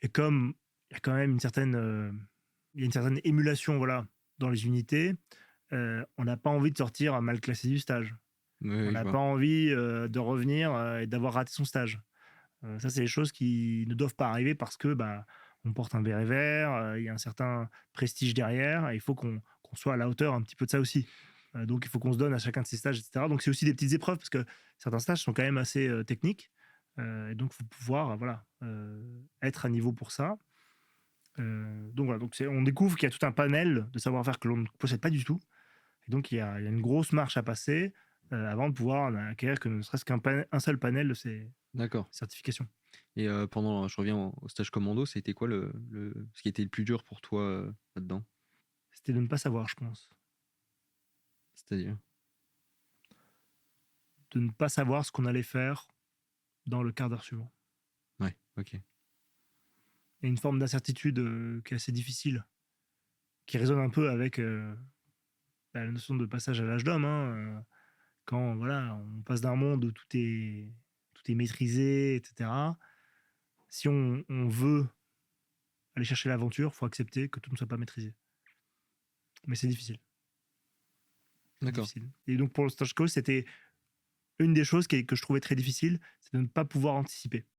Et comme il y a quand même il y a une certaine émulation, voilà, dans les unités, on n'a pas envie de sortir mal classé du stage. Oui, On oui, je n'a vois. pas envie, de revenir, et d'avoir raté son stage. Ça, c'est des choses qui ne doivent pas arriver parce que, bah, on porte un béret vert, il y a un certain prestige derrière et il faut qu'on soit à la hauteur un petit peu de ça aussi. Donc il faut qu'on se donne à chacun de ces stages et cetera. Donc c'est aussi des petites épreuves parce que certains stages sont quand même assez, techniques, et donc il faut pouvoir, voilà, être à niveau pour ça. Donc voilà, donc on découvre qu'il y a tout un panel de savoir-faire que l'on ne possède pas du tout et donc il y a une grosse marche à passer, avant de pouvoir acquérir que ne serait-ce un seul panel de ces D'accord. certifications. Et je reviens au stage commando, c'était quoi ce qui était le plus dur pour toi là-dedans? C'était de ne pas savoir, je pense. C'est-à-dire? De ne pas savoir ce qu'on allait faire dans le quart d'heure suivant. Ouais, ok. Il y a une forme d'incertitude, qui est assez difficile, qui résonne un peu avec, bah, la notion de passage à l'âge d'homme, hein, quand voilà, on passe d'un monde où tout est maîtrisé et cetera. Si on veut aller chercher l'aventure, il faut accepter que tout ne soit pas maîtrisé. Mais c'est difficile, c'est D'accord. difficile. Et donc pour le stage co, c'était une des choses que je trouvais très difficile, c'est de ne pas pouvoir anticiper.